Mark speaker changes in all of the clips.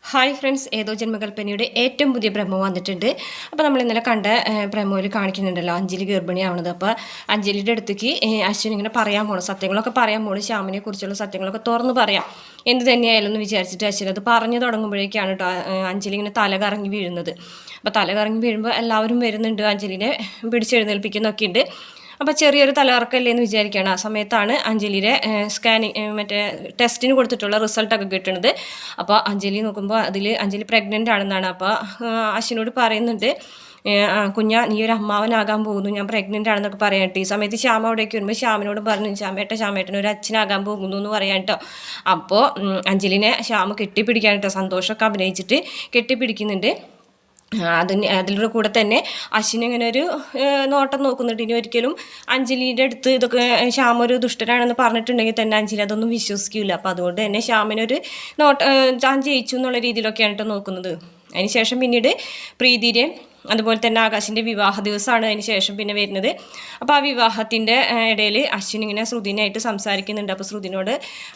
Speaker 1: Hi friends, ഏതോ ജന്മകൽപ്പനയുടെ ഏറ്റവും പുതിയ പ്രമോ വന്നിട്ടുണ്ട്. അപ്പോൾ നമ്മൾ ഇന്നലെ കണ്ട പ്രമോയിൽ കാണിക്കുന്നുണ്ടല്ലോ അഞ്ജലി ഗർഭിണിയാവുന്നത്. അപ്പോൾ അഞ്ജലിയുടെ അടുത്തേക്ക് അശ്വിൻ ഇങ്ങനെ പറയാൻ പോകണം, സത്യങ്ങളൊക്കെ പറയാൻ പോകണം, ശ്യാമിനെ കുറിച്ചുള്ള സത്യങ്ങളൊക്കെ തുറന്ന് പറയാം എന്ത് തന്നെയായാലും എന്ന് വിചാരിച്ചിട്ട് അശ്വിൻ അത് പറഞ്ഞു തുടങ്ങുമ്പോഴേക്കാണ് കേട്ടോ അഞ്ജലി ഇങ്ങനെ തല കറങ്ങി വീഴുന്നത്. അപ്പോൾ തല കറങ്ങി വീഴുമ്പോൾ എല്ലാവരും വരുന്നുണ്ട്, അഞ്ജലിനെ പിടിച്ചെഴുന്നേൽപ്പിക്കുന്നൊക്കെ ഉണ്ട്. അപ്പോൾ ചെറിയൊരു തലകറക്കല്ലേ എന്ന് വിചാരിക്കുകയാണ്. ആ സമയത്താണ് അഞ്ജലിയുടെ മറ്റേ ടെസ്റ്റിന് കൊടുത്തിട്ടുള്ള റിസൾട്ടൊക്കെ കിട്ടുന്നത്. അപ്പോൾ അഞ്ജലി നോക്കുമ്പോൾ അതിൽ അഞ്ജലി പ്രഗ്നൻ്റ് ആണെന്നാണ്. അപ്പോൾ അശ്വിനോട് പറയുന്നുണ്ട്, കുഞ്ഞാ നീ ഒരു അമ്മാവനാകാൻ പോകുന്നു, ഞാൻ പ്രഗ്നൻ്റ് ആണെന്നൊക്കെ പറയാൻ കേട്ടോ. ഈ സമയത്ത് ശ്യാമ അവിടേക്ക് വരുമ്പോൾ ശ്യാമിനോട് പറഞ്ഞു, ശ്യാമേട്ടൻ ഒരു അച്ഛനാകാൻ പോകുന്നു എന്ന് പറയാൻ കേട്ടോ. അപ്പോൾ അഞ്ജലിനെ ശ്യാമ കെട്ടിപ്പിടിക്കാൻ കേട്ടോ, സന്തോഷമൊക്കെ അഭിനയിച്ചിട്ട് കെട്ടിപ്പിടിക്കുന്നുണ്ട്. അതിലൂടെ കൂടെ തന്നെ അശ്വിൻ ഇങ്ങനെ ഒരു നോട്ടം നോക്കുന്നുണ്ട്. ഇനി ഒരിക്കലും അഞ്ജലിയുടെ അടുത്ത് ഇതൊക്കെ ശ്യാമ ഒരു ദുഷ്ടനാണെന്ന് പറഞ്ഞിട്ടുണ്ടെങ്കിൽ തന്നെ അഞ്ജലി അതൊന്നും വിശ്വസിക്കില്ല. അപ്പോൾ അതുകൊണ്ട് തന്നെ ശ്യാമിനൊരു താൻ ജയിച്ചു എന്നുള്ള രീതിയിലൊക്കെയാണ് കേട്ടോ നോക്കുന്നത്. അതിനുശേഷം പിന്നീട് പ്രീതിയുടെ അതുപോലെ തന്നെ ആകാശിൻ്റെ വിവാഹ ദിവസമാണ് അതിന് ശേഷം പിന്നെ വരുന്നത്. അപ്പോൾ ആ വിവാഹത്തിൻ്റെ ഇടയിൽ അശ്വിൻ ഇങ്ങനെ ശ്രുതിനായിട്ട് സംസാരിക്കുന്നുണ്ട്. അപ്പോൾ ശ്രുതിനോട്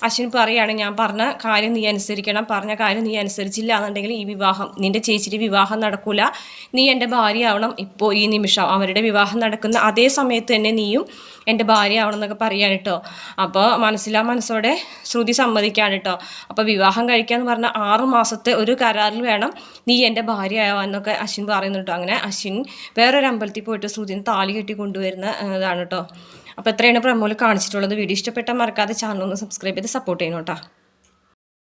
Speaker 1: അശ്വിൻ പറയുകയാണ്, ഞാൻ പറഞ്ഞ കാര്യം നീ അനുസരിക്കണം, പറഞ്ഞ കാര്യം നീ അനുസരിച്ചില്ല എന്നുണ്ടെങ്കിൽ ഈ വിവാഹം, നിൻ്റെ ചേച്ചിയുടെ വിവാഹം നടക്കില്ല, നീ എൻ്റെ ഭാര്യയാവണം ഇപ്പോൾ ഈ നിമിഷം. അവരുടെ വിവാഹം നടക്കുന്ന അതേ സമയത്ത് തന്നെ നീയും എൻ്റെ ഭാര്യ ആവണം എന്നൊക്കെ പറയാൻ കേട്ടോ. അപ്പോൾ മനസ്സോടെ ശ്രുതി സമ്മതിക്കാണ് കേട്ടോ. അപ്പോൾ വിവാഹം കഴിക്കാമെന്ന് പറഞ്ഞാൽ 6 മാസത്തെ ഒരു കരാറിൽ വേണം നീ എൻ്റെ ഭാര്യ ആവാന്നൊക്കെ അശ്വിൻ പറയുന്നുണ്ടോ. അങ്ങനെ അശ്വിൻ വേറൊരു അമ്പലത്തിൽ പോയിട്ട് ശ്രുതിന് താലി കെട്ടി കൊണ്ടുവരുന്ന ഇതാണ് കേട്ടോ. അപ്പോൾ എത്രയാണ് പ്രമോയിൽ കാണിച്ചിട്ടുള്ളത്. വീഡിയോ ഇഷ്ടപ്പെട്ടാൽ മറക്കാതെ ചാനൽ ഒന്ന് സബ്സ്ക്രൈബ് ചെയ്ത് സപ്പോർട്ട് ചെയ്യണം കേട്ടോ.